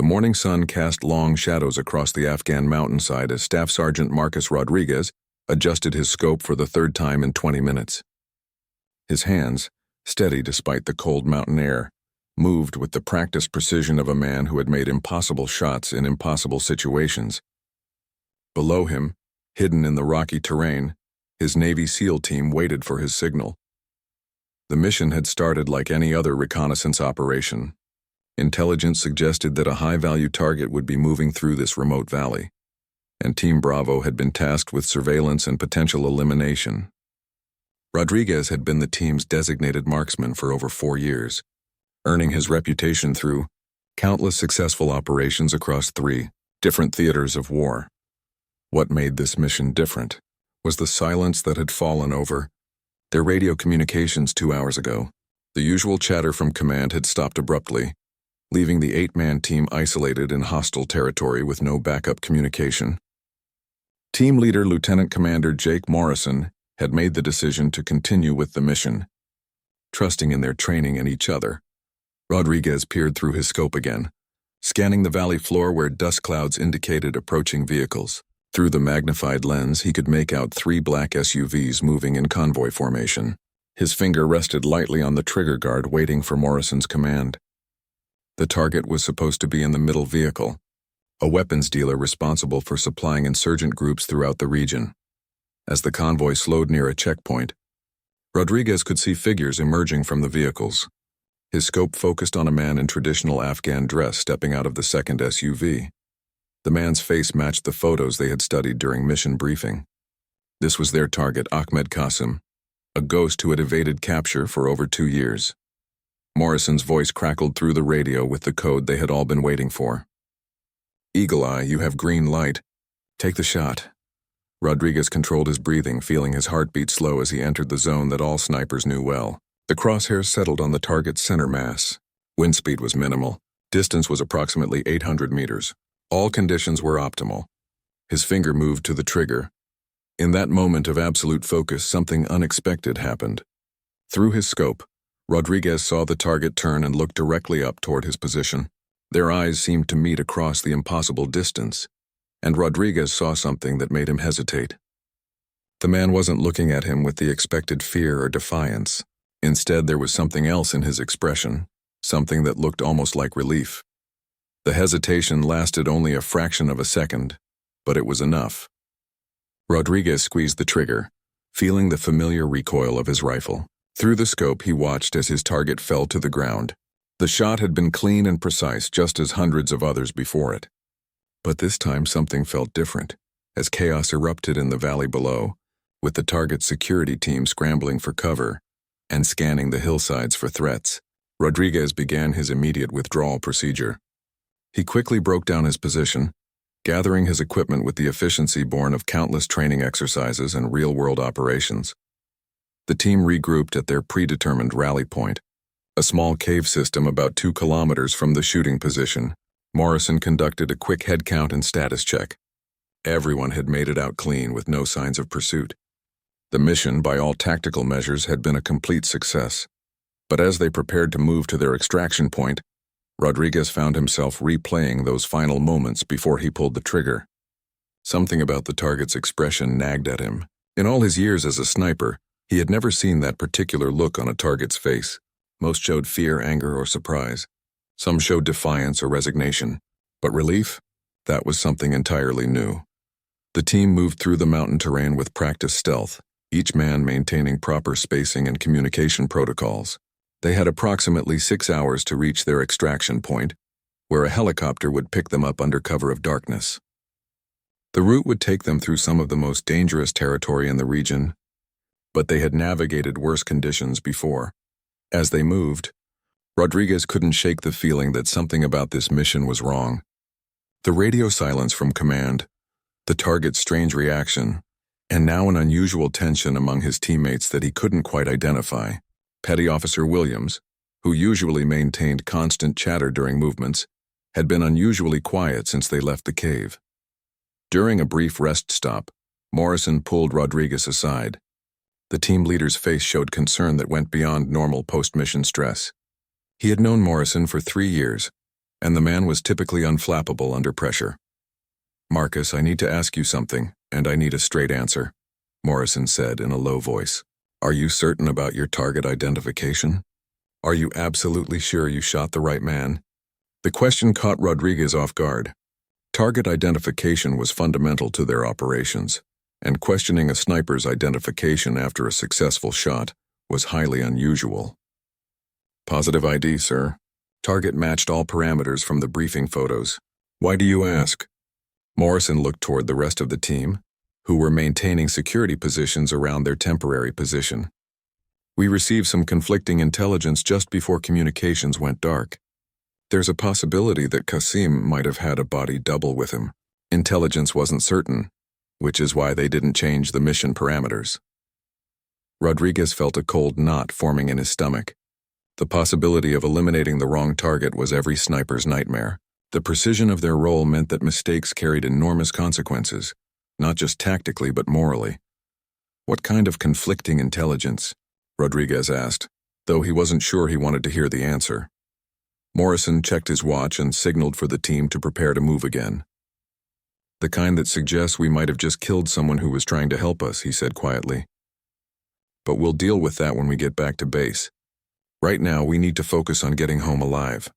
morning sun cast long shadows across the Afghan mountainside as Staff Sergeant Marcus Rodriguez adjusted his scope for the third time in 20 minutes. His hands, steady despite the cold mountain air, moved with the practiced precision of a man who had made impossible shots in impossible situations. Below him, hidden in the rocky terrain, his Navy SEAL team waited for his signal. The mission had started like any other reconnaissance operation. Intelligence suggested that a high-value target would be moving through this remote valley, and Team Bravo had been tasked with surveillance and potential elimination. Rodriguez had been the team's designated marksman for over 4 years, earning his reputation through countless successful operations across 3 different theaters of war. What made this mission different was the silence that had fallen over their radio communications 2 hours ago. The usual chatter from command had stopped abruptly, leaving the 8-man team isolated in hostile territory with no backup communication. Team leader Lieutenant Commander Jake Morrison had made the decision to continue with the mission. Trusting in their training and each other, Rodriguez peered through his scope again, scanning the valley floor where dust clouds indicated approaching vehicles. Through the magnified lens, he could make out 3 black SUVs moving in convoy formation. His finger rested lightly on the trigger guard, waiting for Morrison's command. The target was supposed to be in the middle vehicle, a weapons dealer responsible for supplying insurgent groups throughout the region. As the convoy slowed near a checkpoint, Rodriguez could see figures emerging from the vehicles. His scope focused on a man in traditional Afghan dress stepping out of the second SUV. The man's face matched the photos they had studied during mission briefing. This was their target, Ahmed Qasim, a ghost who had evaded capture for over 2 years. Morrison's voice crackled through the radio with the code they had all been waiting for. "Eagle Eye, you have green light. Take the shot." Rodriguez controlled his breathing, feeling his heartbeat slow as he entered the zone that all snipers knew well. The crosshairs settled on the target's center mass. Wind speed was minimal. Distance was approximately 800 meters. All conditions were optimal. His finger moved to the trigger. In that moment of absolute focus, something unexpected happened. Through his scope, Rodriguez saw the target turn and look directly up toward his position. Their eyes seemed to meet across the impossible distance, and Rodriguez saw something that made him hesitate. The man wasn't looking at him with the expected fear or defiance. Instead, there was something else in his expression, something that looked almost like relief. The hesitation lasted only a fraction of a second, but it was enough. Rodriguez squeezed the trigger, feeling the familiar recoil of his rifle. Through the scope, he watched as his target fell to the ground. The shot had been clean and precise, just as hundreds of others before it. But this time something felt different, as chaos erupted in the valley below, with the target's security team scrambling for cover and scanning the hillsides for threats. Rodriguez began his immediate withdrawal procedure. He quickly broke down his position, gathering his equipment with the efficiency born of countless training exercises and real-world operations. The team regrouped at their predetermined rally point, a small cave system about 2 kilometers from the shooting position. Morrison conducted a quick head count and status check. Everyone had made it out clean with no signs of pursuit. The mission, by all tactical measures, had been a complete success. But as they prepared to move to their extraction point, Rodriguez found himself replaying those final moments before he pulled the trigger. Something about the target's expression nagged at him. In all his years as a sniper, he had never seen that particular look on a target's face. Most showed fear, anger, or surprise. Some showed defiance or resignation. But relief? That was something entirely new. The team moved through the mountain terrain with practiced stealth, each man maintaining proper spacing and communication protocols. They had approximately 6 hours to reach their extraction point, where a helicopter would pick them up under cover of darkness. The route would take them through some of the most dangerous territory in the region, but they had navigated worse conditions before. As they moved, Rodriguez couldn't shake the feeling that something about this mission was wrong. The radio silence from command, the target's strange reaction, and now an unusual tension among his teammates that he couldn't quite identify. Petty Officer Williams, who usually maintained constant chatter during movements, had been unusually quiet since they left the cave. During a brief rest stop, Morrison pulled Rodriguez aside. The team leader's face showed concern that went beyond normal post-mission stress. He had known Morrison for 3 years, and the man was typically unflappable under pressure. "Marcus, I need to ask you something, and I need a straight answer," Morrison said in a low voice. "Are you certain about your target identification? Are you absolutely sure you shot the right man?" The question caught Rodriguez off guard. Target identification was fundamental to their operations, and questioning a sniper's identification after a successful shot was highly unusual. "Positive ID, sir. Target matched all parameters from the briefing photos. Why do you ask?" Morrison looked toward the rest of the team, who were maintaining security positions around their temporary position. "We received some conflicting intelligence just before communications went dark. There's a possibility that Qasim might have had a body double with him. Intelligence wasn't certain, which is why they didn't change the mission parameters." Rodriguez felt a cold knot forming in his stomach. The possibility of eliminating the wrong target was every sniper's nightmare. The precision of their role meant that mistakes carried enormous consequences, not just tactically but morally. "What kind of conflicting intelligence?" Rodriguez asked, though he wasn't sure he wanted to hear the answer. Morrison checked his watch and signaled for the team to prepare to move again. "The kind that suggests we might have just killed someone who was trying to help us," he said quietly. "But we'll deal with that when we get back to base. Right now, we need to focus on getting home alive."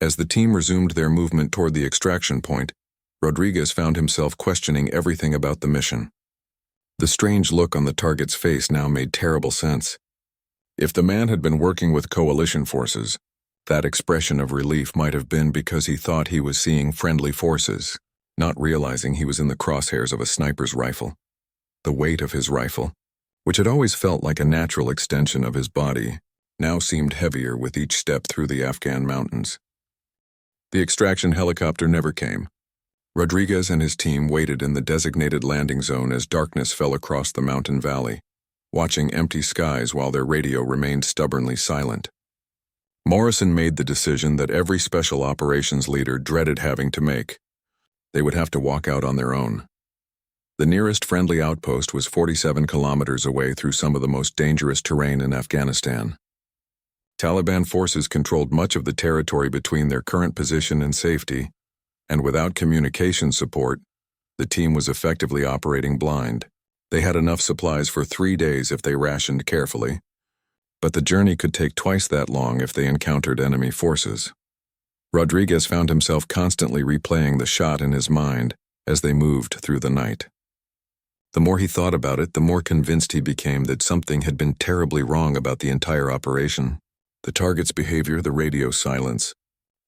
As the team resumed their movement toward the extraction point, Rodriguez found himself questioning everything about the mission. The strange look on the target's face now made terrible sense. If the man had been working with coalition forces, that expression of relief might have been because he thought he was seeing friendly forces, not realizing he was in the crosshairs of a sniper's rifle. The weight of his rifle, which had always felt like a natural extension of his body, now seemed heavier with each step through the Afghan mountains. The extraction helicopter never came. Rodriguez and his team waited in the designated landing zone as darkness fell across the mountain valley, watching empty skies while their radio remained stubbornly silent. Morrison made the decision that every special operations leader dreaded having to make. They would have to walk out on their own. The nearest friendly outpost was 47 kilometers away through some of the most dangerous terrain in Afghanistan. Taliban forces controlled much of the territory between their current position and safety, and without communication support, the team was effectively operating blind. They had enough supplies for 3 days if they rationed carefully, but the journey could take twice that long if they encountered enemy forces. Rodriguez found himself constantly replaying the shot in his mind as they moved through the night. The more he thought about it, the more convinced he became that something had been terribly wrong about the entire operation. The target's behavior, the radio silence,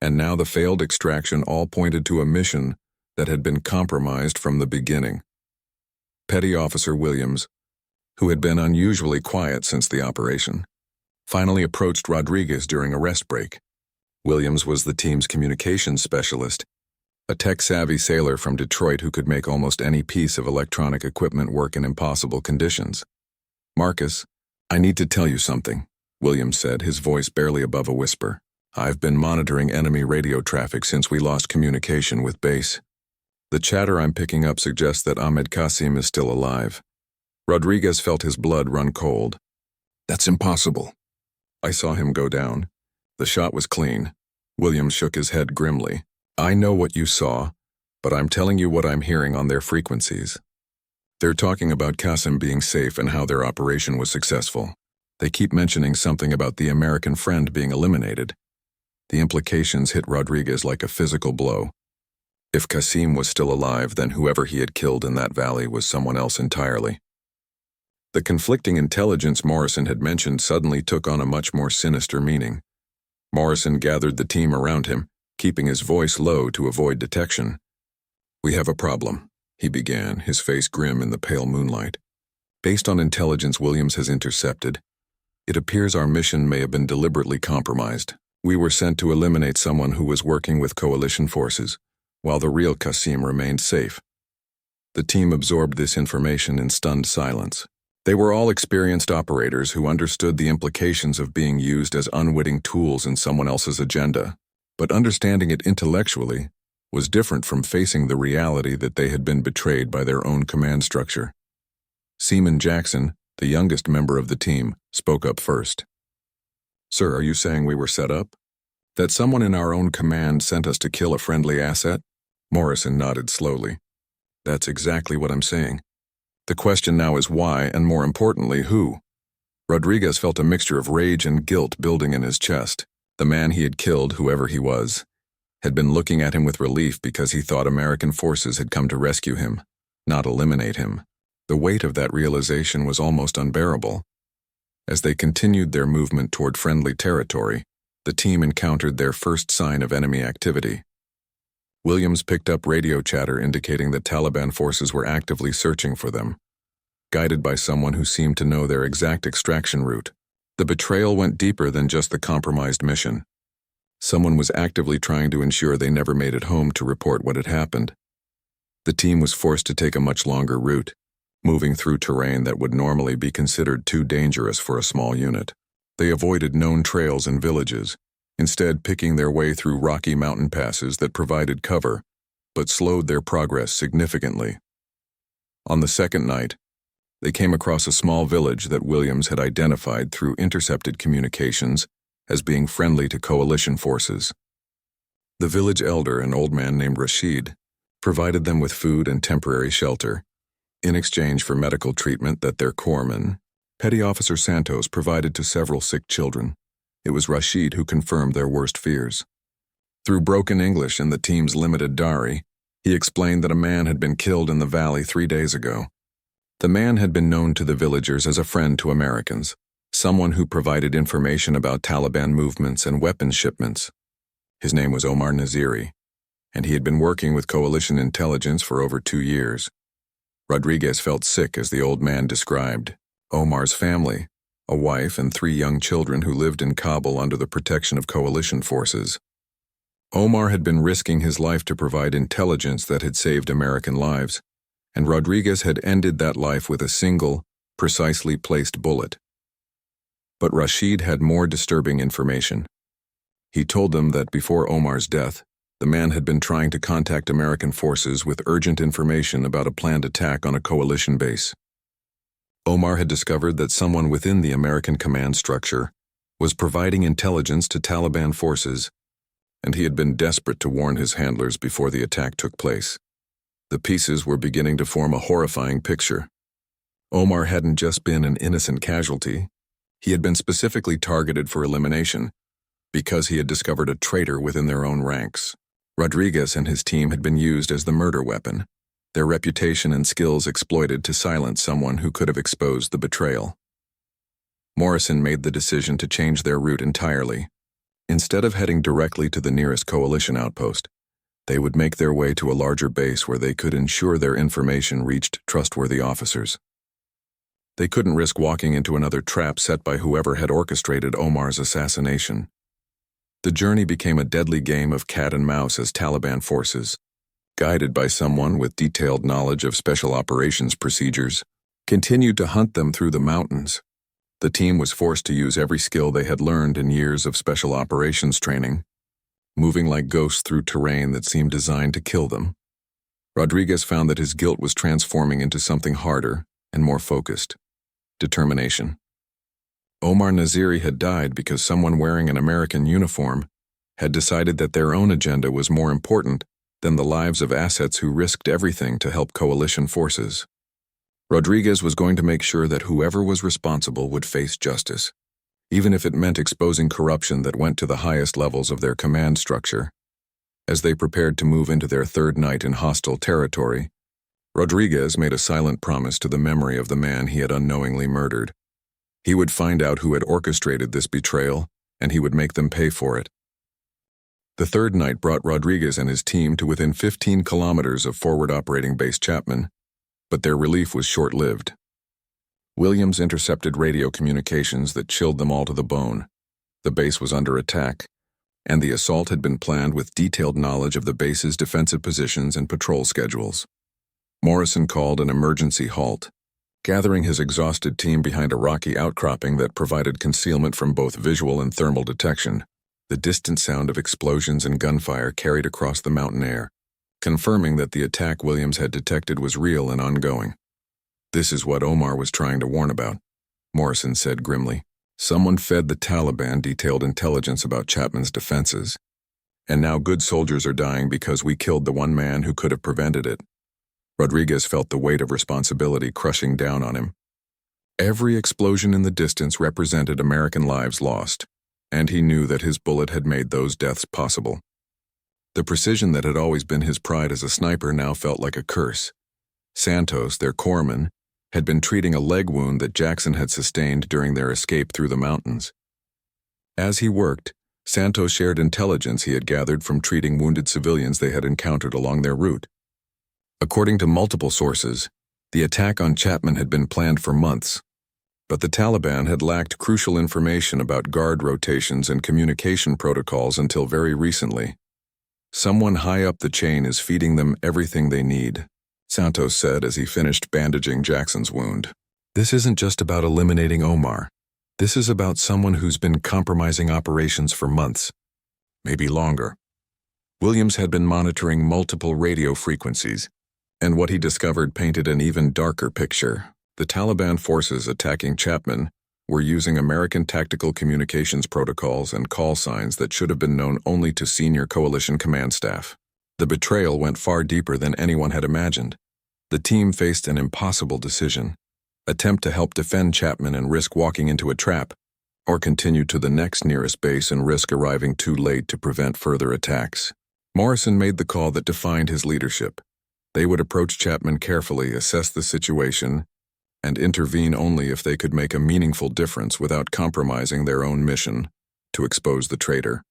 and now the failed extraction all pointed to a mission that had been compromised from the beginning. Petty Officer Williams, who had been unusually quiet since the operation, finally approached Rodriguez during a rest break. Williams was the team's communications specialist, a tech-savvy sailor from Detroit who could make almost any piece of electronic equipment work in impossible conditions. "Marcus, I need to tell you something," Williams said, his voice barely above a whisper. "I've been monitoring enemy radio traffic since we lost communication with base. The chatter I'm picking up suggests that Ahmed Qasim is still alive." Rodriguez felt his blood run cold. "That's impossible. I saw him go down. The shot was clean." Williams shook his head grimly. "I know what you saw, but I'm telling you what I'm hearing on their frequencies. They're talking about Qasim being safe and how their operation was successful. They keep mentioning something about the American friend being eliminated." The implications hit Rodriguez like a physical blow. If Qasim was still alive, then whoever he had killed in that valley was someone else entirely. The conflicting intelligence Morrison had mentioned suddenly took on a much more sinister meaning. Morrison gathered the team around him, keeping his voice low to avoid detection. "We have a problem," he began, his face grim in the pale moonlight. "Based on intelligence Williams has intercepted, it appears our mission may have been deliberately compromised. We were sent to eliminate someone who was working with coalition forces, while the real Qasim remained safe." The team absorbed this information in stunned silence. They were all experienced operators who understood the implications of being used as unwitting tools in someone else's agenda, but understanding it intellectually was different from facing the reality that they had been betrayed by their own command structure. Seaman Jackson, the youngest member of the team, spoke up first. "Sir, are you saying we were set up?" That someone in our own command sent us to kill a friendly asset? Morrison nodded slowly. That's exactly what I'm saying. The question now is why, and more importantly, who? Rodriguez felt a mixture of rage and guilt building in his chest. The man he had killed, whoever he was, had been looking at him with relief because he thought American forces had come to rescue him, not eliminate him. The weight of that realization was almost unbearable. As they continued their movement toward friendly territory, the team encountered their first sign of enemy activity. Williams picked up radio chatter indicating that Taliban forces were actively searching for them, guided by someone who seemed to know their exact extraction route. The betrayal went deeper than just the compromised mission. Someone was actively trying to ensure they never made it home to report what had happened. The team was forced to take a much longer route, moving through terrain that would normally be considered too dangerous for a small unit. They avoided known trails and villages, instead picking their way through rocky mountain passes that provided cover, but slowed their progress significantly. On the second night, they came across a small village that Williams had identified through intercepted communications as being friendly to coalition forces. The village elder, an old man named Rashid, provided them with food and temporary shelter, in exchange for medical treatment that their corpsman, Petty Officer Santos, provided to several sick children. It was Rashid who confirmed their worst fears. Through broken English and the team's limited Dari, he explained that a man had been killed in the valley 3 days ago. The man had been known to the villagers as a friend to Americans, someone who provided information about Taliban movements and weapons shipments. His name was Omar Naziri, and he had been working with coalition intelligence for over 2 years. Rodriguez felt sick as the old man described Omar's family, a wife and 3 young children who lived in Kabul under the protection of coalition forces. Omar had been risking his life to provide intelligence that had saved American lives, and Rodriguez had ended that life with a single, precisely placed bullet. But Rashid had more disturbing information. He told them that before Omar's death, the man had been trying to contact American forces with urgent information about a planned attack on a coalition base. Omar had discovered that someone within the American command structure was providing intelligence to Taliban forces, and he had been desperate to warn his handlers before the attack took place. The pieces were beginning to form a horrifying picture. Omar hadn't just been an innocent casualty. He had been specifically targeted for elimination because he had discovered a traitor within their own ranks. Rodriguez and his team had been used as the murder weapon, their reputation and skills exploited to silence someone who could have exposed the betrayal. Morrison made the decision to change their route entirely. Instead of heading directly to the nearest coalition outpost, they would make their way to a larger base where they could ensure their information reached trustworthy officers. They couldn't risk walking into another trap set by whoever had orchestrated Omar's assassination. The journey became a deadly game of cat and mouse as Taliban forces, guided by someone with detailed knowledge of special operations procedures, continued to hunt them through the mountains. The team was forced to use every skill they had learned in years of special operations training, moving like ghosts through terrain that seemed designed to kill them. Rodriguez found that his guilt was transforming into something harder and more focused: determination. Omar Naziri had died because someone wearing an American uniform had decided that their own agenda was more important than the lives of assets who risked everything to help coalition forces. Rodriguez was going to make sure that whoever was responsible would face justice, even if it meant exposing corruption that went to the highest levels of their command structure. As they prepared to move into their 3rd night in hostile territory, Rodriguez made a silent promise to the memory of the man he had unknowingly murdered. He would find out who had orchestrated this betrayal, and he would make them pay for it. The 3rd night brought Rodriguez and his team to within 15 kilometers of forward operating base Chapman, but their relief was short-lived. Williams intercepted radio communications that chilled them all to the bone. The base was under attack, and the assault had been planned with detailed knowledge of the base's defensive positions and patrol schedules. Morrison called an emergency halt, gathering his exhausted team behind a rocky outcropping that provided concealment from both visual and thermal detection. The distant sound of explosions and gunfire carried across the mountain air, confirming that the attack Williams had detected was real and ongoing. "This is what Omar was trying to warn about," Morrison said grimly. Someone fed the Taliban detailed intelligence about Chapman's defenses, and now good soldiers are dying because we killed the one man who could have prevented it. Rodriguez felt the weight of responsibility crushing down on him. Every explosion in the distance represented American lives lost, and he knew that his bullet had made those deaths possible. The precision that had always been his pride as a sniper now felt like a curse. Santos, their corpsman, had been treating a leg wound that Jackson had sustained during their escape through the mountains. As he worked, Santos shared intelligence he had gathered from treating wounded civilians they had encountered along their route. According to multiple sources, the attack on Chapman had been planned for months, but the Taliban had lacked crucial information about guard rotations and communication protocols until very recently. Someone high up the chain is feeding them everything they need, Santos said as he finished bandaging Jackson's wound. This isn't just about eliminating Omar. This is about someone who's been compromising operations for months, maybe longer. Williams had been monitoring multiple radio frequencies, and what he discovered painted an even darker picture. The Taliban forces attacking Chapman were using American tactical communications protocols and call signs that should have been known only to senior coalition command staff. The betrayal went far deeper than anyone had imagined. The team faced an impossible decision: attempt to help defend Chapman and risk walking into a trap, or continue to the next nearest base and risk arriving too late to prevent further attacks. Morrison made the call that defined his leadership. They would approach Chapman carefully, assess the situation, and intervene only if they could make a meaningful difference without compromising their own mission to expose the traitor.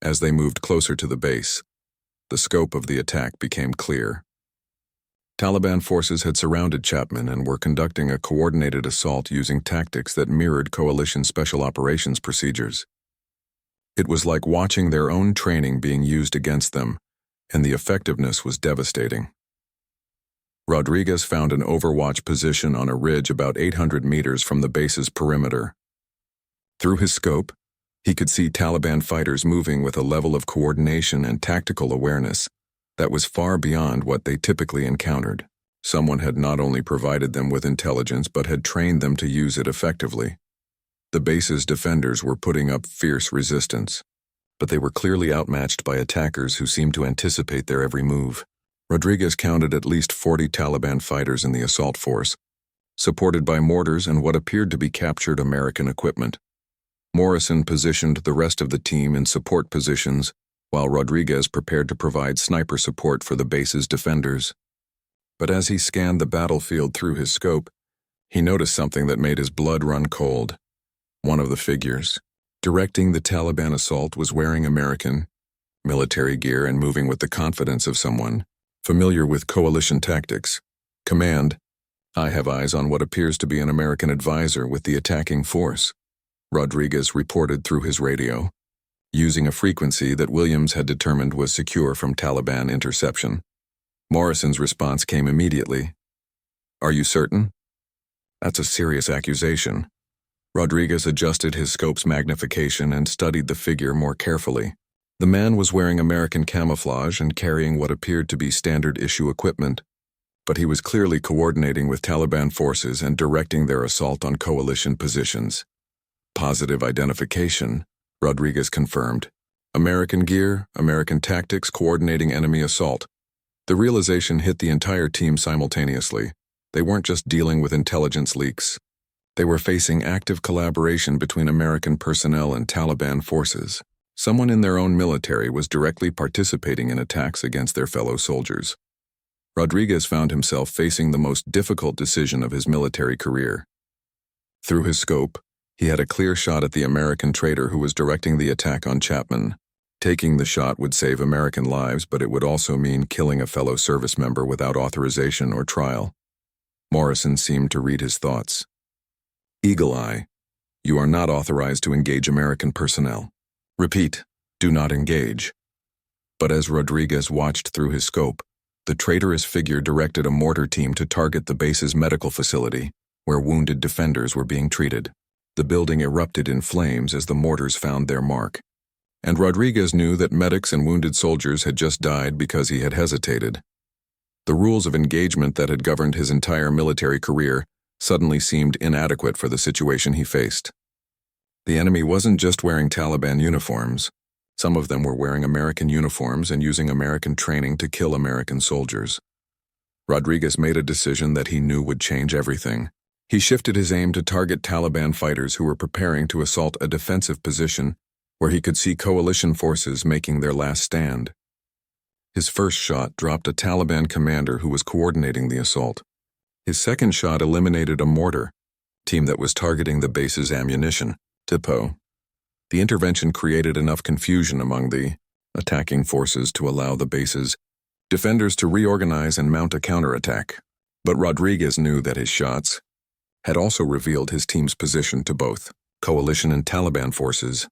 As they moved closer to the base, the scope of the attack became clear. Taliban forces had surrounded Chapman and were conducting a coordinated assault using tactics that mirrored coalition special operations procedures. It was like watching their own training being used against them, and the effectiveness was devastating. Rodriguez found an overwatch position on a ridge about 800 meters from the base's perimeter. Through his scope, he could see Taliban fighters moving with a level of coordination and tactical awareness that was far beyond what they typically encountered. Someone had not only provided them with intelligence but had trained them to use it effectively. The base's defenders were putting up fierce resistance, but they were clearly outmatched by attackers who seemed to anticipate their every move. Rodriguez counted at least 40 Taliban fighters in the assault force, supported by mortars and what appeared to be captured American equipment. Morrison positioned the rest of the team in support positions, while Rodriguez prepared to provide sniper support for the base's defenders. But as he scanned the battlefield through his scope, he noticed something that made his blood run cold. One of the figures directing the Taliban assault was wearing American military gear and moving with the confidence of someone familiar with coalition tactics. Command, I have eyes on what appears to be an American advisor with the attacking force, Rodriguez reported through his radio, using a frequency that Williams had determined was secure from Taliban interception. Morrison's response came immediately. Are you certain? That's a serious accusation. Rodriguez adjusted his scope's magnification and studied the figure more carefully. The man was wearing American camouflage and carrying what appeared to be standard-issue equipment, but he was clearly coordinating with Taliban forces and directing their assault on coalition positions. Positive identification, Rodriguez confirmed. American gear, American tactics, coordinating enemy assault. The realization hit the entire team simultaneously. They weren't just dealing with intelligence leaks. They were facing active collaboration between American personnel and Taliban forces. Someone in their own military was directly participating in attacks against their fellow soldiers. Rodriguez found himself facing the most difficult decision of his military career. Through his scope, he had a clear shot at the American traitor who was directing the attack on Chapman. Taking the shot would save American lives, but it would also mean killing a fellow service member without authorization or trial. Morrison seemed to read his thoughts. Eagle Eye, you are not authorized to engage American personnel. Repeat, do not engage. But as Rodriguez watched through his scope, the traitorous figure directed a mortar team to target the base's medical facility, where wounded defenders were being treated. The building erupted in flames as the mortars found their mark. And Rodriguez knew that medics and wounded soldiers had just died because he had hesitated. The rules of engagement that had governed his entire military career suddenly seemed inadequate for the situation he faced. The enemy wasn't just wearing Taliban uniforms. Some of them were wearing American uniforms and using American training to kill American soldiers. Rodriguez made a decision that he knew would change everything. He shifted his aim to target Taliban fighters who were preparing to assault a defensive position where he could see coalition forces making their last stand. His first shot dropped a Taliban commander who was coordinating the assault. His second shot eliminated a mortar team that was targeting the base's ammunition depot. The intervention created enough confusion among the attacking forces to allow the base's defenders to reorganize and mount a counterattack. But Rodriguez knew that his shots had also revealed his team's position to both coalition and Taliban forces.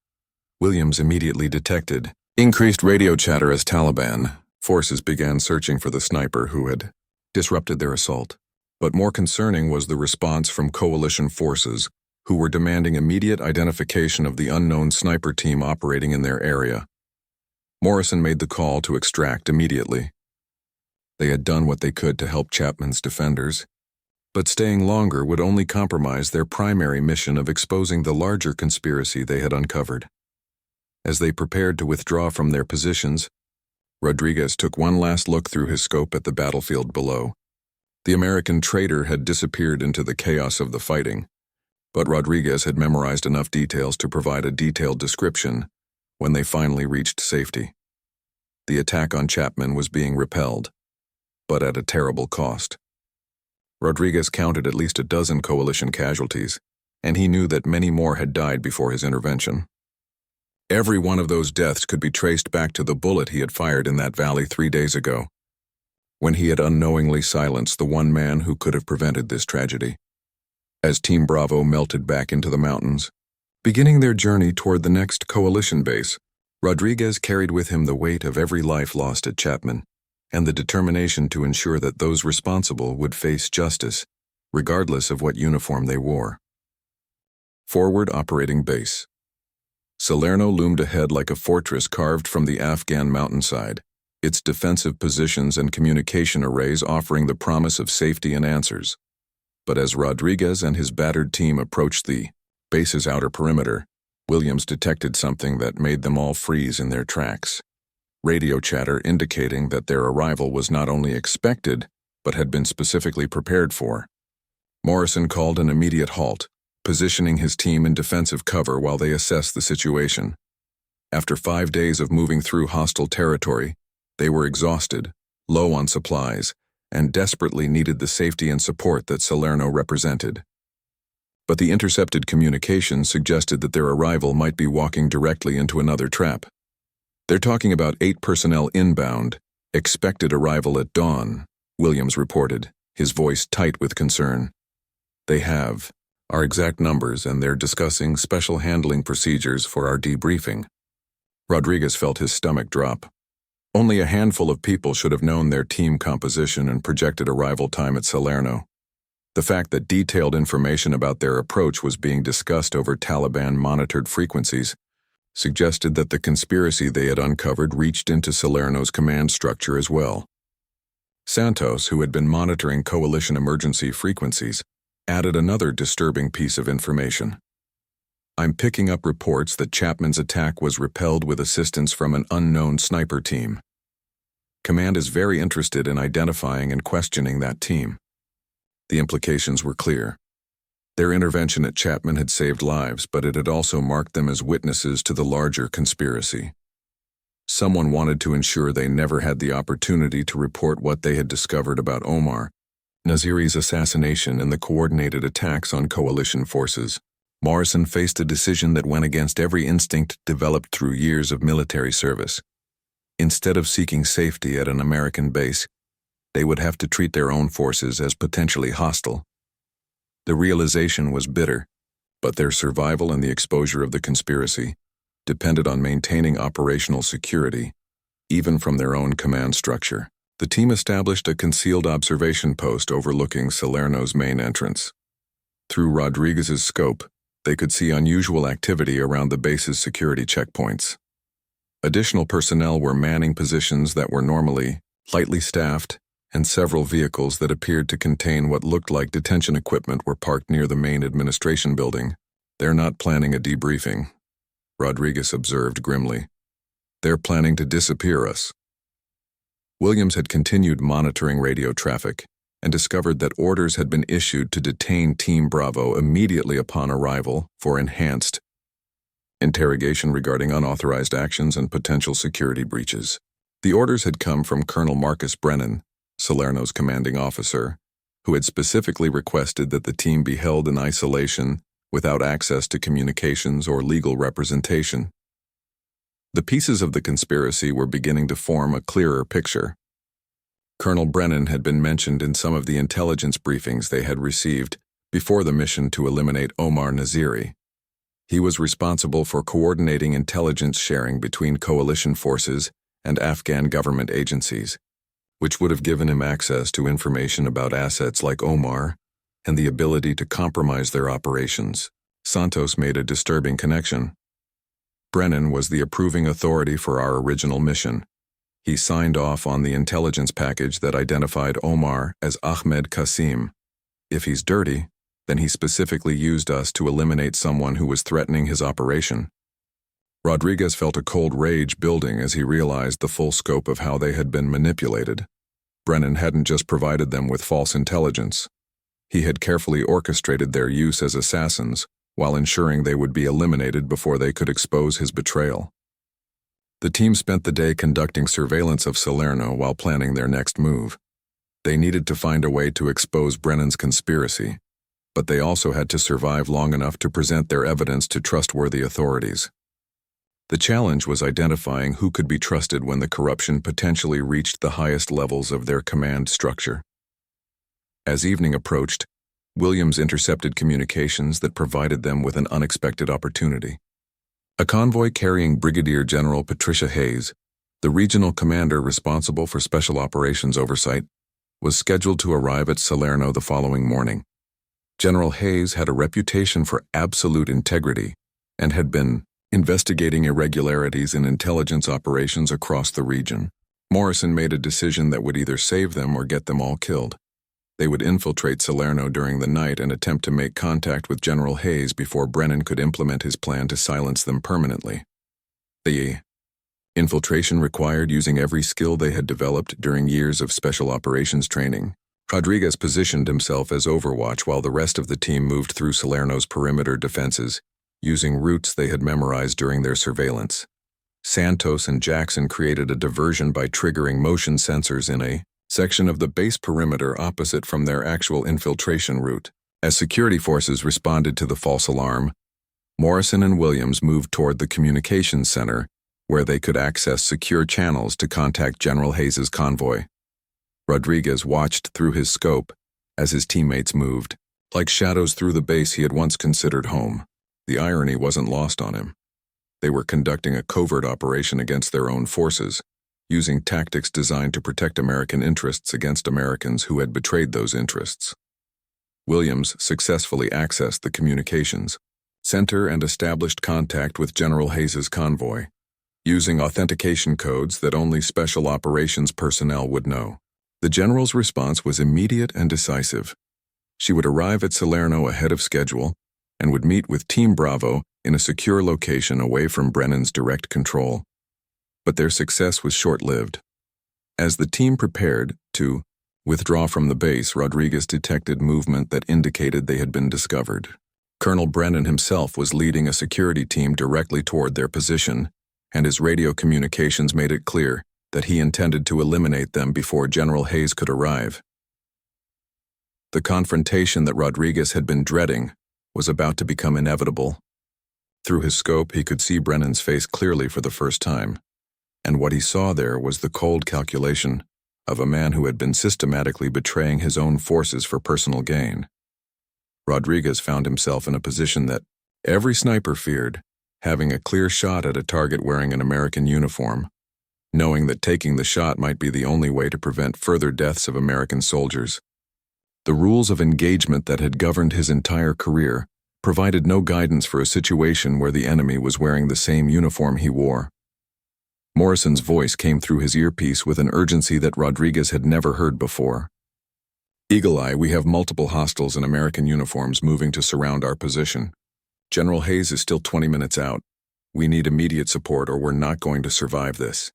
Williams immediately detected increased radio chatter as Taliban forces began searching for the sniper who had disrupted their assault. But more concerning was the response from coalition forces, who were demanding immediate identification of the unknown sniper team operating in their area. Morrison made the call to extract immediately. They had done what they could to help Chapman's defenders, but staying longer would only compromise their primary mission of exposing the larger conspiracy they had uncovered. As they prepared to withdraw from their positions, Rodriguez took one last look through his scope at the battlefield below. The American traitor had disappeared into the chaos of the fighting, but Rodriguez had memorized enough details to provide a detailed description when they finally reached safety. The attack on Chapman was being repelled, but at a terrible cost. Rodriguez counted at least a dozen coalition casualties, and he knew that many more had died before his intervention. Every one of those deaths could be traced back to the bullet he had fired in that valley 3 days ago, when he had unknowingly silenced the one man who could have prevented this tragedy. As Team Bravo melted back into the mountains, beginning their journey toward the next coalition base, Rodriguez carried with him the weight of every life lost at Chapman, and the determination to ensure that those responsible would face justice, regardless of what uniform they wore. Forward Operating Base. Salerno loomed ahead like a fortress carved from the Afghan mountainside, its defensive positions and communication arrays offering the promise of safety and answers. But as Rodriguez and his battered team approached the base's outer perimeter, Williams detected something that made them all freeze in their tracks. Radio chatter indicating that their arrival was not only expected, but had been specifically prepared for. Morrison called an immediate halt, positioning his team in defensive cover while they assessed the situation. After 5 days of moving through hostile territory, they were exhausted, low on supplies, and desperately needed the safety and support that Salerno represented. But the intercepted communication suggested that their arrival might be walking directly into another trap. "They're talking about 8 personnel inbound, expected arrival at dawn," Williams reported, his voice tight with concern. "They have our exact numbers and they're discussing special handling procedures for our debriefing." Rodriguez felt his stomach drop. Only a handful of people should have known their team composition and projected arrival time at Salerno. The fact that detailed information about their approach was being discussed over Taliban-monitored frequencies suggested that the conspiracy they had uncovered reached into Salerno's command structure as well. Santos, who had been monitoring coalition emergency frequencies, added another disturbing piece of information. "I'm picking up reports that Chapman's attack was repelled with assistance from an unknown sniper team. Command is very interested in identifying and questioning that team." The implications were clear. Their intervention at Chapman had saved lives, but it had also marked them as witnesses to the larger conspiracy. Someone wanted to ensure they never had the opportunity to report what they had discovered about Omar Naziri's assassination and the coordinated attacks on coalition forces. Morrison faced a decision that went against every instinct developed through years of military service. Instead of seeking safety at an American base, they would have to treat their own forces as potentially hostile. The realization was bitter, but their survival and the exposure of the conspiracy depended on maintaining operational security, even from their own command structure. The team established a concealed observation post overlooking Salerno's main entrance. Through Rodriguez's scope, they could see unusual activity around the base's security checkpoints. Additional personnel were manning positions that were normally lightly staffed, and several vehicles that appeared to contain what looked like detention equipment were parked near the main administration building. "They're not planning a debriefing," Rodriguez observed grimly. "They're planning to disappear us." Williams had continued monitoring radio traffic and discovered that orders had been issued to detain Team Bravo immediately upon arrival for enhanced interrogation regarding unauthorized actions and potential security breaches. The orders had come from Colonel Marcus Brennan, Salerno's commanding officer, who had specifically requested that the team be held in isolation without access to communications or legal representation. The pieces of the conspiracy were beginning to form a clearer picture. Colonel Brennan had been mentioned in some of the intelligence briefings they had received before the mission to eliminate Omar Naziri. He was responsible for coordinating intelligence sharing between coalition forces and Afghan government agencies, which would have given him access to information about assets like Omar and the ability to compromise their operations. Santos made a disturbing connection. Brennan was the approving authority for our original mission. He signed off on the intelligence package that identified Omar as Ahmed Qasim. If he's dirty, then he specifically used us to eliminate someone who was threatening his operation. Rodriguez felt a cold rage building as he realized the full scope of how they had been manipulated. Brennan hadn't just provided them with false intelligence. He had carefully orchestrated their use as assassins while ensuring they would be eliminated before they could expose his betrayal. The team spent the day conducting surveillance of Salerno while planning their next move. They needed to find a way to expose Brennan's conspiracy, but they also had to survive long enough to present their evidence to trustworthy authorities. The challenge was identifying who could be trusted when the corruption potentially reached the highest levels of their command structure. As evening approached, Williams intercepted communications that provided them with an unexpected opportunity. A convoy carrying Brigadier General Patricia Hayes, the regional commander responsible for special operations oversight, was scheduled to arrive at Salerno the following morning. General Hayes had a reputation for absolute integrity and had been investigating irregularities in intelligence operations across the region. Morrison made a decision that would either save them or get them all killed. They would infiltrate Salerno during the night and attempt to make contact with General Hayes before Brennan could implement his plan to silence them permanently. The infiltration required using every skill they had developed during years of special operations training. Rodriguez positioned himself as Overwatch while the rest of the team moved through Salerno's perimeter defenses, using routes they had memorized during their surveillance. Santos and Jackson created a diversion by triggering motion sensors in a section of the base perimeter opposite from their actual infiltration route. As security forces responded to the false alarm, Morrison and Williams moved toward the communications center, where they could access secure channels to contact General Hayes's convoy. Rodriguez watched through his scope as his teammates moved, like shadows through the base he had once considered home. The irony wasn't lost on him. They were conducting a covert operation against their own forces, using tactics designed to protect American interests against Americans who had betrayed those interests. Williams successfully accessed the communications center and established contact with General Hayes's convoy, using authentication codes that only special operations personnel would know. The general's response was immediate and decisive. She would arrive at Salerno ahead of schedule and would meet with Team Bravo in a secure location away from Brennan's direct control. But their success was short-lived. As the team prepared to withdraw from the base, Rodriguez detected movement that indicated they had been discovered. Colonel Brennan himself was leading a security team directly toward their position, and his radio communications made it clear that he intended to eliminate them before General Hayes could arrive. The confrontation that Rodriguez had been dreading was about to become inevitable. Through his scope, he could see Brennan's face clearly for the first time, and what he saw there was the cold calculation of a man who had been systematically betraying his own forces for personal gain. Rodriguez found himself in a position that every sniper feared, having a clear shot at a target wearing an American uniform, knowing that taking the shot might be the only way to prevent further deaths of American soldiers. The rules of engagement that had governed his entire career provided no guidance for a situation where the enemy was wearing the same uniform he wore. Morrison's voice came through his earpiece with an urgency that Rodriguez had never heard before. "Eagle Eye, we have multiple hostiles in American uniforms moving to surround our position. General Hayes is still 20 minutes out. We need immediate support or we're not going to survive this.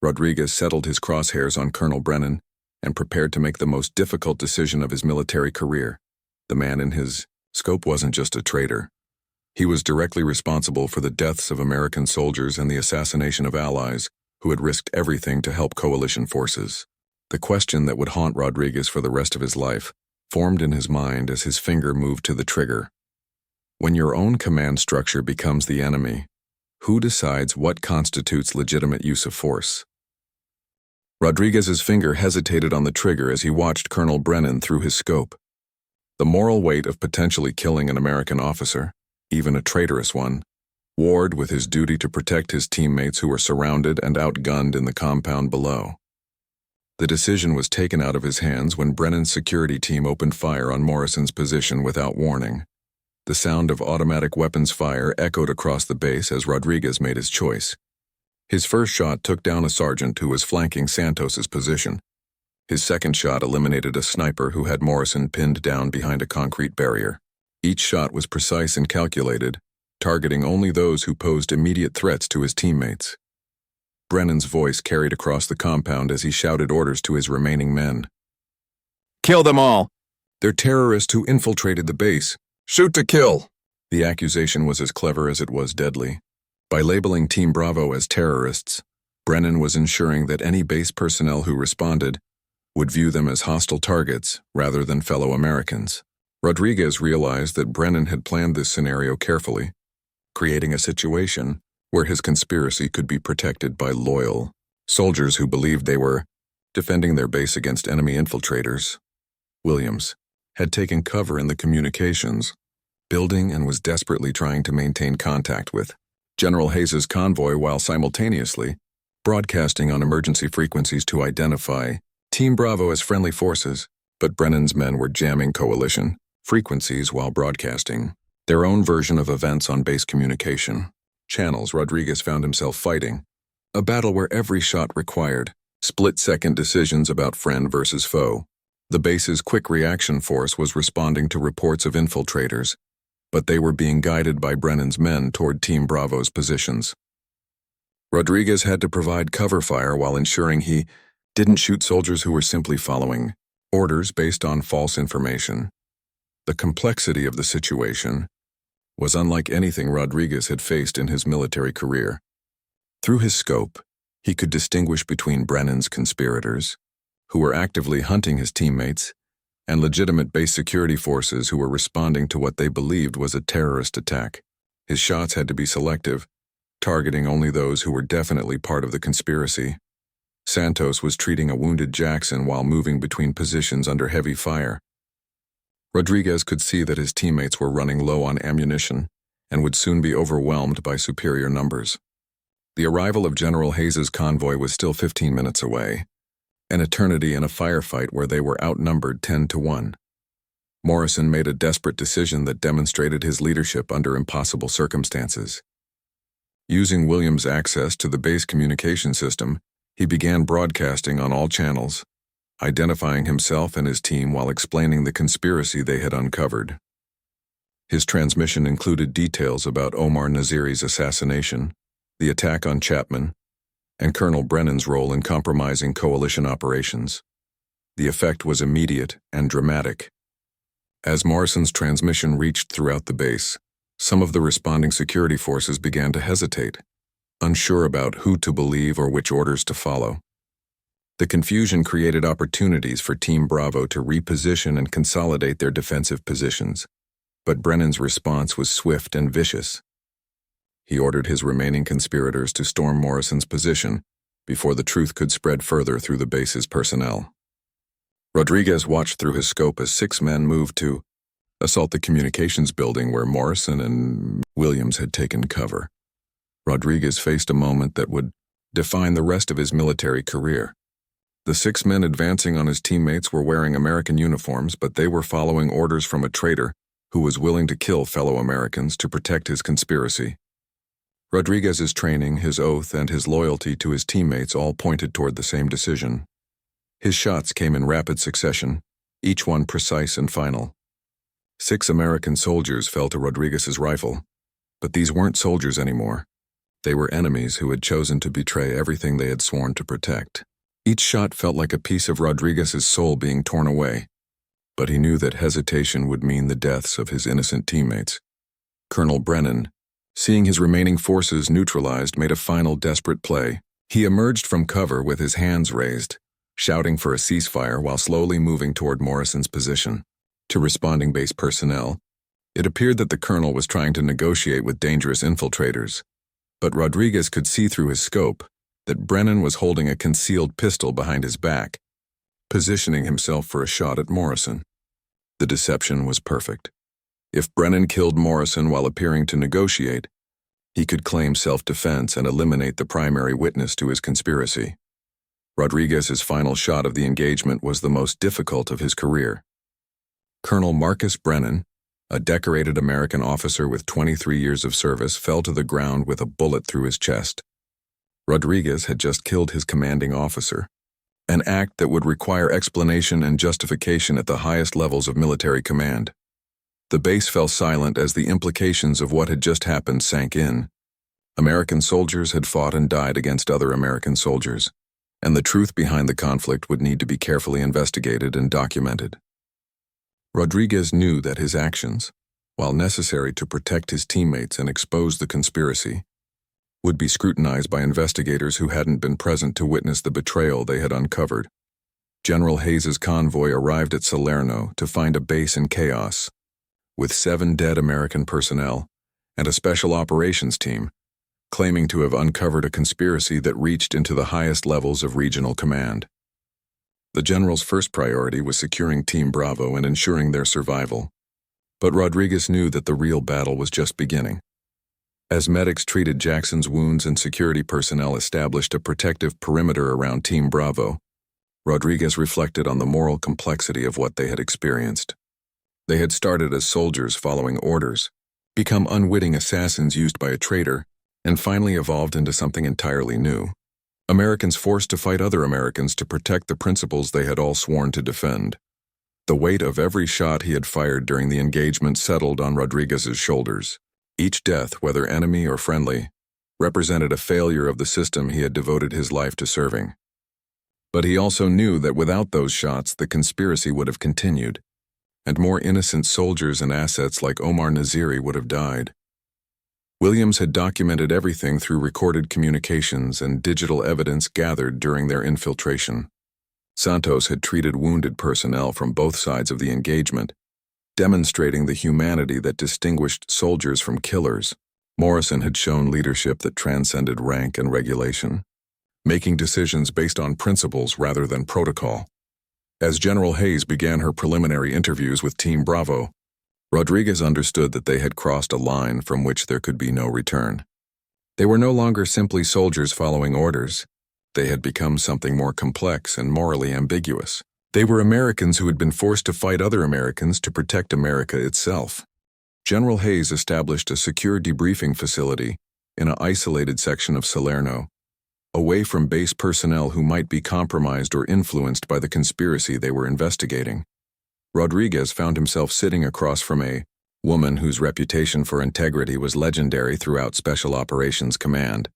Rodriguez settled his crosshairs on Colonel Brennan and prepared to make the most difficult decision of his military career. The man in his scope wasn't just a traitor. He was directly responsible for the deaths of American soldiers and the assassination of allies who had risked everything to help coalition forces. The question that would haunt Rodriguez for the rest of his life formed in his mind as his finger moved to the trigger. When your own command structure becomes the enemy, who decides what constitutes legitimate use of force? Rodriguez's finger hesitated on the trigger as he watched Colonel Brennan through his scope. The moral weight of potentially killing an American officer, even a traitorous one, warred with his duty to protect his teammates who were surrounded and outgunned in the compound below. The decision was taken out of his hands when Brennan's security team opened fire on Morrison's position without warning. The sound of automatic weapons fire echoed across the base as Rodriguez made his choice. His first shot took down a sergeant who was flanking Santos's position. His second shot eliminated a sniper who had Morrison pinned down behind a concrete barrier. Each shot was precise and calculated, targeting only those who posed immediate threats to his teammates. Brennan's voice carried across the compound as he shouted orders to his remaining men. "Kill them all! They're terrorists who infiltrated the base. Shoot to kill!" The accusation was as clever as it was deadly. By labeling Team Bravo as terrorists, Brennan was ensuring that any base personnel who responded would view them as hostile targets rather than fellow Americans. Rodriguez realized that Brennan had planned this scenario carefully, creating a situation where his conspiracy could be protected by loyal soldiers who believed they were defending their base against enemy infiltrators. Williams had taken cover in the communications building and was desperately trying to maintain contact with General Hayes's convoy while simultaneously broadcasting on emergency frequencies to identify Team Bravo as friendly forces, but Brennan's men were jamming coalition frequencies while broadcasting their own version of events on base communication channels. Rodriguez found himself fighting a battle where every shot required split-second decisions about friend versus foe. The base's quick reaction force was responding to reports of infiltrators, but they were being guided by Brennan's men toward Team Bravo's positions. Rodriguez had to provide cover fire while ensuring he didn't shoot soldiers who were simply following orders based on false information. The complexity of the situation was unlike anything Rodriguez had faced in his military career. Through his scope, he could distinguish between Brennan's conspirators, who were actively hunting his teammates, and legitimate base security forces who were responding to what they believed was a terrorist attack. His shots had to be selective, targeting only those who were definitely part of the conspiracy. Santos was treating a wounded Jackson while moving between positions under heavy fire. Rodriguez could see that his teammates were running low on ammunition and would soon be overwhelmed by superior numbers. The arrival of General Hayes's convoy was still 15 minutes away, an eternity in a firefight where they were outnumbered 10-1. Morrison made a desperate decision that demonstrated his leadership under impossible circumstances. Using Williams' access to the base communication system, he began broadcasting on all channels, identifying himself and his team while explaining the conspiracy they had uncovered. His transmission included details about Omar Naziri's assassination, the attack on Chapman, and Colonel Brennan's role in compromising coalition operations. The effect was immediate and dramatic. As Morrison's transmission reached throughout the base, some of the responding security forces began to hesitate, unsure about who to believe or which orders to follow. The confusion created opportunities for Team Bravo to reposition and consolidate their defensive positions, but Brennan's response was swift and vicious. He ordered his remaining conspirators to storm Morrison's position before the truth could spread further through the base's personnel. Rodriguez watched through his scope as 6 men moved to assault the communications building where Morrison and Williams had taken cover. Rodriguez faced a moment that would define the rest of his military career. The 6 men advancing on his teammates were wearing American uniforms, but they were following orders from a traitor who was willing to kill fellow Americans to protect his conspiracy. Rodriguez's training, his oath, and his loyalty to his teammates all pointed toward the same decision. His shots came in rapid succession, each one precise and final. 6 American soldiers fell to Rodriguez's rifle, but these weren't soldiers anymore. They were enemies who had chosen to betray everything they had sworn to protect. Each shot felt like a piece of Rodriguez's soul being torn away, but he knew that hesitation would mean the deaths of his innocent teammates. Colonel Brennan, seeing his remaining forces neutralized, made a final desperate play. He emerged from cover with his hands raised, shouting for a ceasefire while slowly moving toward Morrison's position. To responding base personnel, it appeared that the colonel was trying to negotiate with dangerous infiltrators, but Rodriguez could see through his scope that Brennan was holding a concealed pistol behind his back, positioning himself for a shot at Morrison. The deception was perfect. If Brennan killed Morrison while appearing to negotiate, he could claim self-defense and eliminate the primary witness to his conspiracy. Rodriguez's final shot of the engagement was the most difficult of his career. Colonel Marcus Brennan, a decorated American officer with 23 years of service, fell to the ground with a bullet through his chest. Rodriguez had just killed his commanding officer, an act that would require explanation and justification at the highest levels of military command. The base fell silent as the implications of what had just happened sank in. American soldiers had fought and died against other American soldiers, and the truth behind the conflict would need to be carefully investigated and documented. Rodriguez knew that his actions, while necessary to protect his teammates and expose the conspiracy, would be scrutinized by investigators who hadn't been present to witness the betrayal they had uncovered. General Hayes's convoy arrived at Salerno to find a base in chaos, with 7 dead American personnel and a special operations team, claiming to have uncovered a conspiracy that reached into the highest levels of regional command. The general's first priority was securing Team Bravo and ensuring their survival, but Rodriguez knew that the real battle was just beginning. As medics treated Jackson's wounds and security personnel established a protective perimeter around Team Bravo, Rodriguez reflected on the moral complexity of what they had experienced. They had started as soldiers following orders, become unwitting assassins used by a traitor, and finally evolved into something entirely new. Americans forced to fight other Americans to protect the principles they had all sworn to defend. The weight of every shot he had fired during the engagement settled on Rodriguez's shoulders. Each death, whether enemy or friendly, represented a failure of the system he had devoted his life to serving. But he also knew that without those shots, the conspiracy would have continued, and more innocent soldiers and assets like Omar Naziri would have died. Williams had documented everything through recorded communications and digital evidence gathered during their infiltration. Santos had treated wounded personnel from both sides of the engagement, demonstrating the humanity that distinguished soldiers from killers. Morrison had shown leadership that transcended rank and regulation, making decisions based on principles rather than protocol. As General Hayes began her preliminary interviews with Team Bravo, Rodriguez understood that they had crossed a line from which there could be no return. They were no longer simply soldiers following orders. They had become something more complex and morally ambiguous. They were Americans who had been forced to fight other Americans to protect America itself. General Hayes established a secure debriefing facility in an isolated section of Salerno, away from base personnel who might be compromised or influenced by the conspiracy they were investigating. Rodriguez found himself sitting across from a woman whose reputation for integrity was legendary throughout Special Operations Command.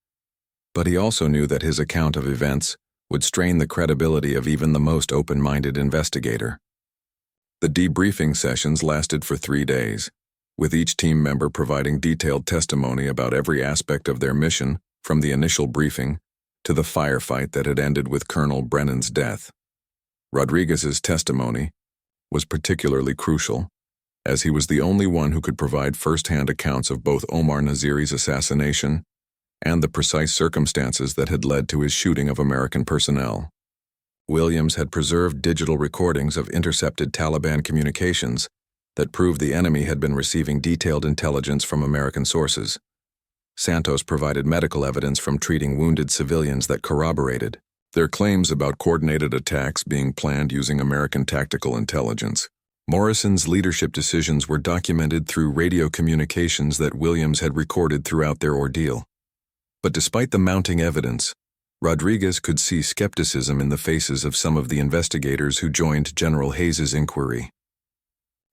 But he also knew that his account of events would strain the credibility of even the most open-minded investigator. The debriefing sessions lasted for 3 days, with each team member providing detailed testimony about every aspect of their mission, from the initial briefing to the firefight that had ended with Colonel Brennan's death. Rodriguez's testimony was particularly crucial, as he was the only one who could provide first-hand accounts of both Omar Naziri's assassination and the precise circumstances that had led to his shooting of American personnel. Williams had preserved digital recordings of intercepted Taliban communications that proved the enemy had been receiving detailed intelligence from American sources. Santos provided medical evidence from treating wounded civilians that corroborated their claims about coordinated attacks being planned using American tactical intelligence. Morrison's leadership decisions were documented through radio communications that Williams had recorded throughout their ordeal. But despite the mounting evidence, Rodriguez could see skepticism in the faces of some of the investigators who joined General Hayes's inquiry.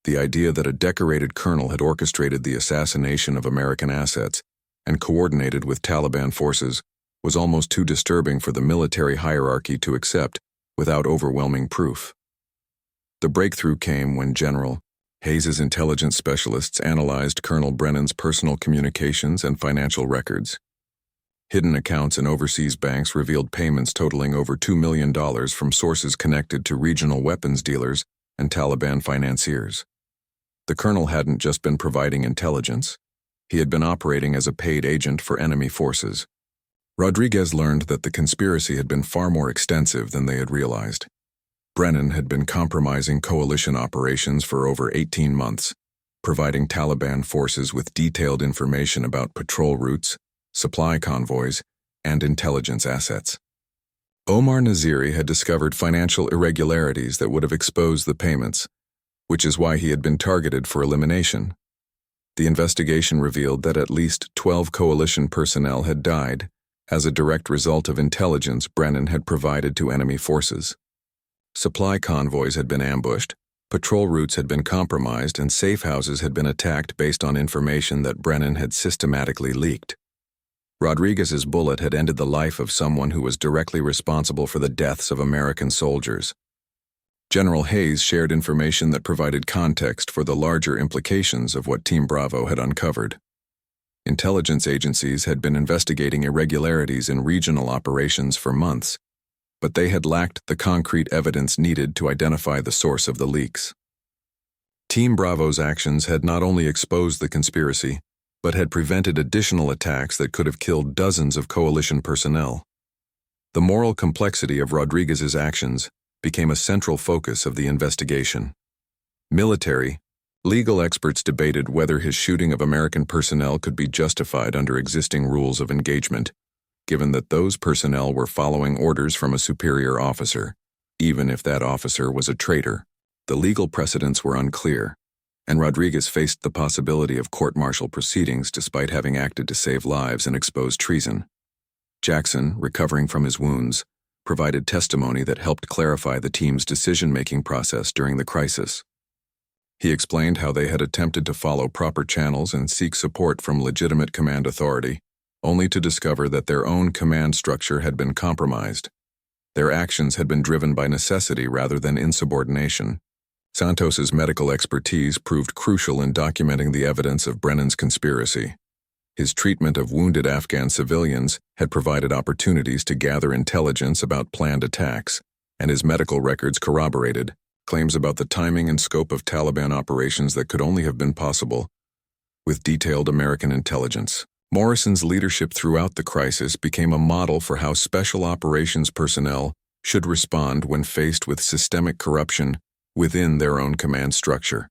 The idea that a decorated colonel had orchestrated the assassination of American assets and coordinated with Taliban forces was almost too disturbing for the military hierarchy to accept without overwhelming proof. The breakthrough came when General Hayes's intelligence specialists analyzed Colonel Brennan's personal communications and financial records. Hidden accounts in overseas banks revealed payments totaling over $2 million from sources connected to regional weapons dealers and Taliban financiers. The colonel hadn't just been providing intelligence, he had been operating as a paid agent for enemy forces. Rodriguez learned that the conspiracy had been far more extensive than they had realized. Brennan had been compromising coalition operations for over 18 months, providing Taliban forces with detailed information about patrol routes, supply convoys, and intelligence assets. Omar Naziri had discovered financial irregularities that would have exposed the payments, which is why he had been targeted for elimination. The investigation revealed that at least 12 coalition personnel had died as a direct result of intelligence Brennan had provided to enemy forces. Supply convoys had been ambushed, patrol routes had been compromised, and safe houses had been attacked based on information that Brennan had systematically leaked. Rodriguez's bullet had ended the life of someone who was directly responsible for the deaths of American soldiers. General Hayes shared information that provided context for the larger implications of what Team Bravo had uncovered. Intelligence agencies had been investigating irregularities in regional operations for months, but they had lacked the concrete evidence needed to identify the source of the leaks. Team Bravo's actions had not only exposed the conspiracy, but had prevented additional attacks that could have killed dozens of coalition personnel. The moral complexity of Rodriguez's actions became a central focus of the investigation. Military, legal experts debated whether his shooting of American personnel could be justified under existing rules of engagement, given that those personnel were following orders from a superior officer, even if that officer was a traitor. The legal precedents were unclear, and Rodriguez faced the possibility of court-martial proceedings despite having acted to save lives and expose treason. Jackson, recovering from his wounds, provided testimony that helped clarify the team's decision-making process during the crisis. He explained how they had attempted to follow proper channels and seek support from legitimate command authority, only to discover that their own command structure had been compromised. Their actions had been driven by necessity rather than insubordination. Santos's medical expertise proved crucial in documenting the evidence of Brennan's conspiracy. His treatment of wounded Afghan civilians had provided opportunities to gather intelligence about planned attacks, and his medical records corroborated claims about the timing and scope of Taliban operations that could only have been possible with detailed American intelligence. Morrison's leadership throughout the crisis became a model for how special operations personnel should respond when faced with systemic corruption within their own command structure.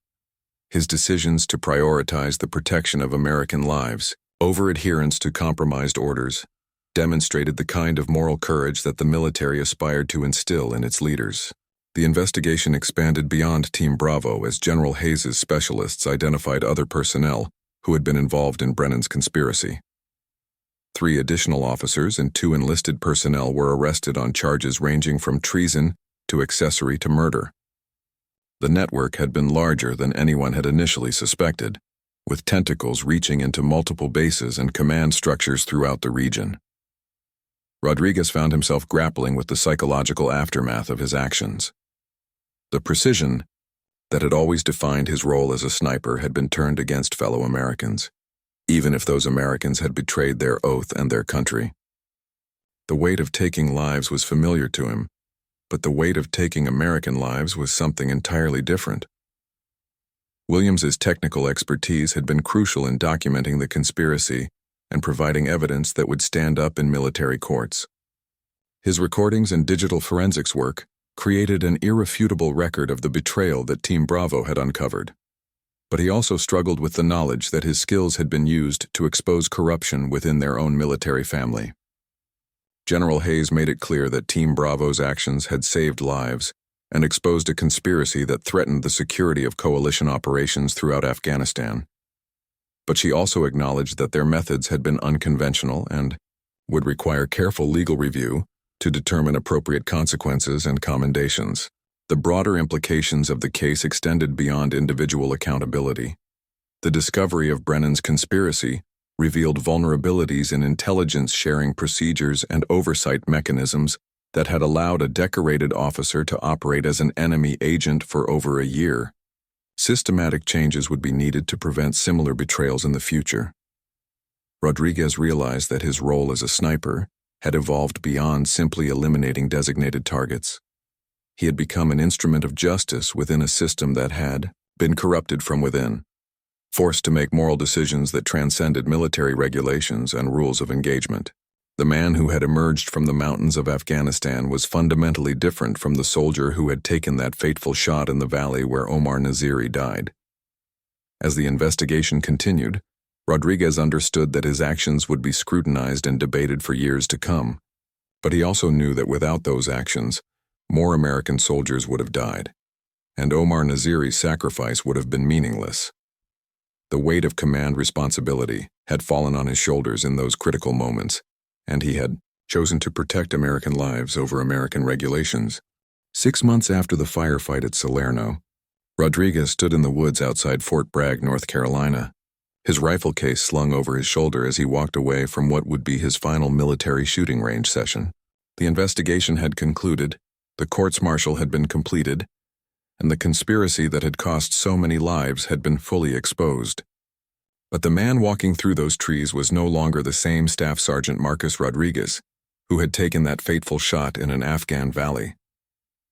His decisions to prioritize the protection of American lives over adherence to compromised orders demonstrated the kind of moral courage that the military aspired to instill in its leaders. The investigation expanded beyond Team Bravo as General Hayes's specialists identified other personnel who had been involved in Brennan's conspiracy. 3 additional officers and 2 enlisted personnel were arrested on charges ranging from treason to accessory to murder. The network had been larger than anyone had initially suspected, with tentacles reaching into multiple bases and command structures throughout the region. Rodriguez found himself grappling with the psychological aftermath of his actions. The precision that had always defined his role as a sniper had been turned against fellow Americans, even if those Americans had betrayed their oath and their country. The weight of taking lives was familiar to him, but the weight of taking American lives was something entirely different. Williams's technical expertise had been crucial in documenting the conspiracy and providing evidence that would stand up in military courts. His recordings and digital forensics work created an irrefutable record of the betrayal that Team Bravo had uncovered. But he also struggled with the knowledge that his skills had been used to expose corruption within their own military family. General Hayes made it clear that Team Bravo's actions had saved lives and exposed a conspiracy that threatened the security of coalition operations throughout Afghanistan. But she also acknowledged that their methods had been unconventional and would require careful legal review to determine appropriate consequences and commendations. The broader implications of the case extended beyond individual accountability. The discovery of Brennan's conspiracy revealed vulnerabilities in intelligence-sharing procedures and oversight mechanisms that had allowed a decorated officer to operate as an enemy agent for over a year. Systematic changes would be needed to prevent similar betrayals in the future. Rodriguez realized that his role as a sniper had evolved beyond simply eliminating designated targets. He had become an instrument of justice within a system that had been corrupted from within, forced to make moral decisions that transcended military regulations and rules of engagement. The man who had emerged from the mountains of Afghanistan was fundamentally different from the soldier who had taken that fateful shot in the valley where Omar Naziri died. As the investigation continued, Rodriguez understood that his actions would be scrutinized and debated for years to come, but he also knew that without those actions, more American soldiers would have died, and Omar Naziri's sacrifice would have been meaningless. The weight of command responsibility had fallen on his shoulders in those critical moments, and he had chosen to protect American lives over American regulations. 6 months after the firefight at Salerno, Rodriguez stood in the woods outside Fort Bragg, North Carolina, his rifle case slung over his shoulder as he walked away from what would be his final military shooting range session. The investigation had concluded, the courts-martial had been completed, and the conspiracy that had cost so many lives had been fully exposed. But the man walking through those trees was no longer the same Staff Sergeant Marcus Rodriguez, who had taken that fateful shot in an Afghan valley.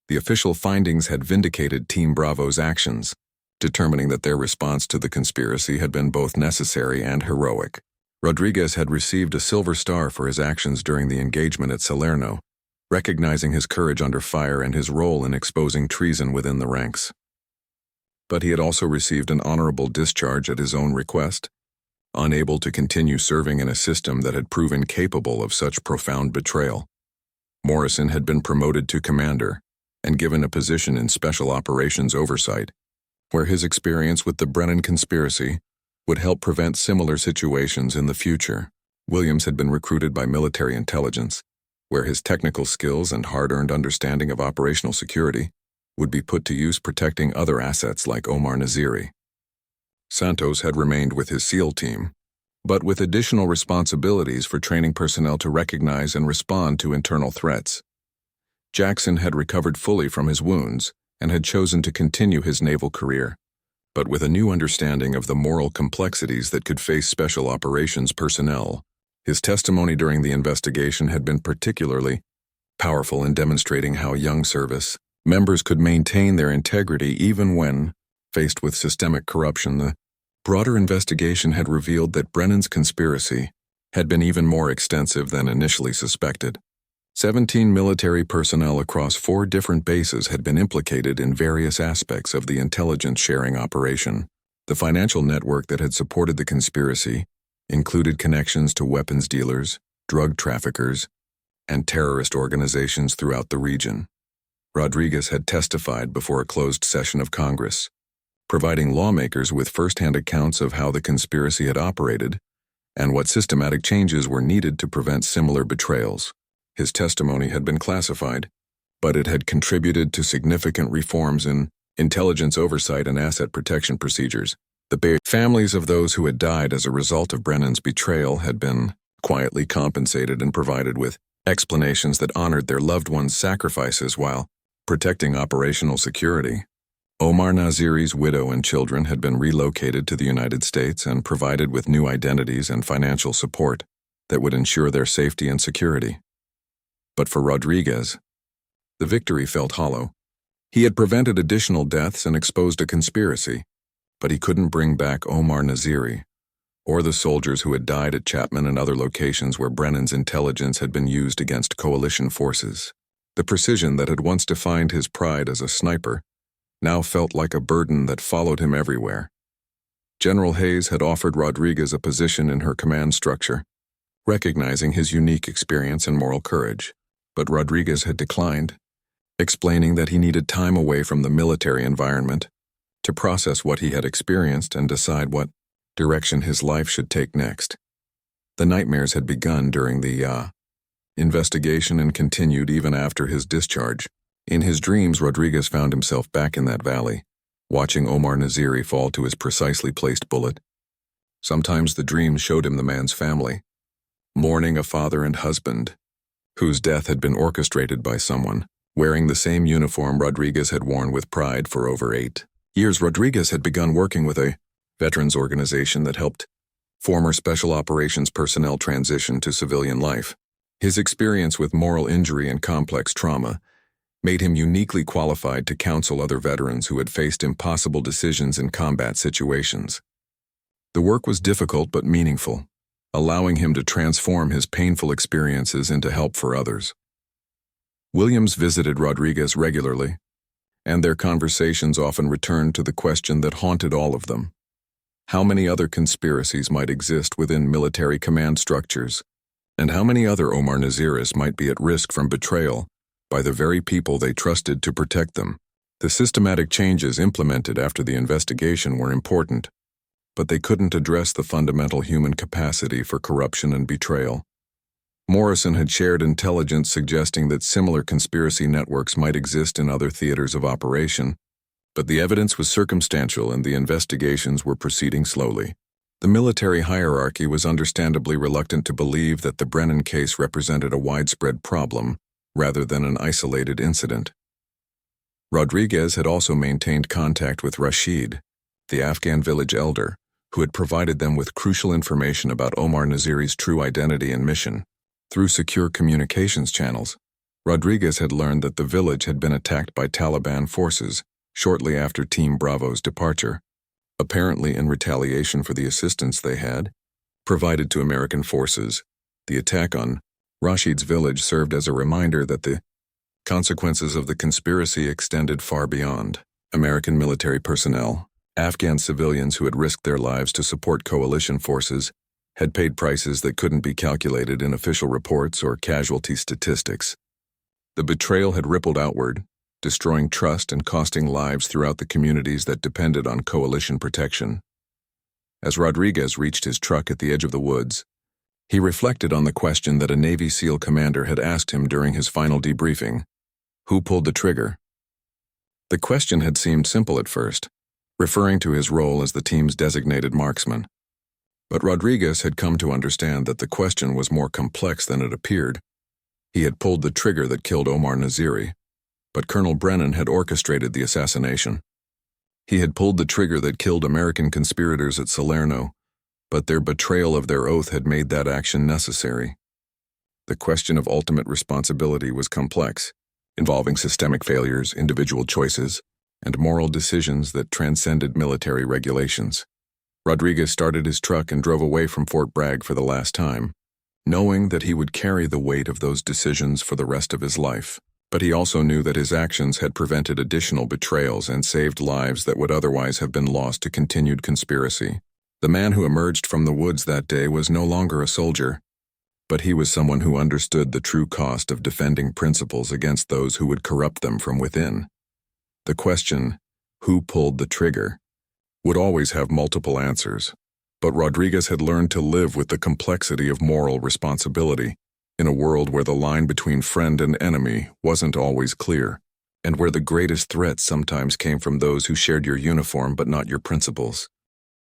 The official findings had vindicated Team Bravo's actions, determining that their response to the conspiracy had been both necessary and heroic. Rodriguez had received a Silver Star for his actions during the engagement at Salerno, recognizing his courage under fire and his role in exposing treason within the ranks. But he had also received an honorable discharge at his own request, unable to continue serving in a system that had proven capable of such profound betrayal. Morrison had been promoted to commander and given a position in special operations oversight, where his experience with the Brennan conspiracy would help prevent similar situations in the future. Williams had been recruited by military intelligence, where his technical skills and hard-earned understanding of operational security would be put to use protecting other assets like Omar Naziri. Santos had remained with his SEAL team, but with additional responsibilities for training personnel to recognize and respond to internal threats. Jackson had recovered fully from his wounds and had chosen to continue his naval career, but with a new understanding of the moral complexities that could face special operations personnel. His testimony during the investigation had been particularly powerful in demonstrating how young service members could maintain their integrity even when faced with systemic corruption. The broader investigation had revealed that Brennan's conspiracy had been even more extensive than initially suspected. 17 military personnel across 4 different bases had been implicated in various aspects of the intelligence-sharing operation. The financial network that had supported the conspiracy included connections to weapons dealers, drug traffickers, and terrorist organizations throughout the region. Rodriguez had testified before a closed session of Congress, providing lawmakers with first-hand accounts of how the conspiracy had operated and what systematic changes were needed to prevent similar betrayals. His testimony had been classified, but it had contributed to significant reforms in intelligence oversight and asset protection procedures. The families of those who had died as a result of Brennan's betrayal had been quietly compensated and provided with explanations that honored their loved ones' sacrifices while protecting operational security. Omar Naziri's widow and children had been relocated to the United States and provided with new identities and financial support that would ensure their safety and security. But for Rodriguez, the victory felt hollow. He had prevented additional deaths and exposed a conspiracy, but he couldn't bring back Omar Naziri, or the soldiers who had died at Chapman and other locations where Brennan's intelligence had been used against coalition forces. The precision that had once defined his pride as a sniper now felt like a burden that followed him everywhere. General Hayes had offered Rodriguez a position in her command structure, recognizing his unique experience and moral courage, but Rodriguez had declined, explaining that he needed time away from the military environment to process what he had experienced and decide what direction his life should take next. The nightmares had begun during the investigation and continued even after his discharge. In his dreams, Rodriguez found himself back in that valley, watching Omar Naziri fall to his precisely placed bullet. Sometimes the dreams showed him the man's family, mourning a father and husband, whose death had been orchestrated by someone, wearing the same uniform Rodriguez had worn with pride for over 8 years. Rodriguez had begun working with a veterans organization that helped former special operations personnel transition to civilian life. His experience with moral injury and complex trauma made him uniquely qualified to counsel other veterans who had faced impossible decisions in combat situations. The work was difficult but meaningful, allowing him to transform his painful experiences into help for others. Williams visited Rodriguez regularly, and their conversations often returned to the question that haunted all of them: how many other conspiracies might exist within military command structures, and how many other Omar Naziris might be at risk from betrayal by the very people they trusted to protect them. The systematic changes implemented after the investigation were important, but they couldn't address the fundamental human capacity for corruption and betrayal. Morrison had shared intelligence suggesting that similar conspiracy networks might exist in other theaters of operation, but the evidence was circumstantial and the investigations were proceeding slowly. The military hierarchy was understandably reluctant to believe that the Brennan case represented a widespread problem rather than an isolated incident. Rodriguez had also maintained contact with Rashid, the Afghan village elder, who had provided them with crucial information about Omar Naziri's true identity and mission. Through secure communications channels, Rodriguez had learned that the village had been attacked by Taliban forces shortly after Team Bravo's departure, apparently in retaliation for the assistance they had provided to American forces. The attack on Rashid's village served as a reminder that the consequences of the conspiracy extended far beyond American military personnel. Afghan civilians who had risked their lives to support coalition forces had paid prices that couldn't be calculated in official reports or casualty statistics. The betrayal had rippled outward, destroying trust and costing lives throughout the communities that depended on coalition protection. As Rodriguez reached his truck at the edge of the woods, he reflected on the question that a Navy SEAL commander had asked him during his final debriefing: who pulled the trigger? The question had seemed simple at first, referring to his role as the team's designated marksman. But Rodriguez had come to understand that the question was more complex than it appeared. He had pulled the trigger that killed Omar Naziri, but Colonel Brennan had orchestrated the assassination. He had pulled the trigger that killed American conspirators at Salerno, but their betrayal of their oath had made that action necessary. The question of ultimate responsibility was complex, involving systemic failures, individual choices, and moral decisions that transcended military regulations. Rodriguez started his truck and drove away from Fort Bragg for the last time, knowing that he would carry the weight of those decisions for the rest of his life. But he also knew that his actions had prevented additional betrayals and saved lives that would otherwise have been lost to continued conspiracy. The man who emerged from the woods that day was no longer a soldier, but he was someone who understood the true cost of defending principles against those who would corrupt them from within. The question, who pulled the trigger, would always have multiple answers, but Rodriguez had learned to live with the complexity of moral responsibility in a world where the line between friend and enemy wasn't always clear, and where the greatest threats sometimes came from those who shared your uniform but not your principles.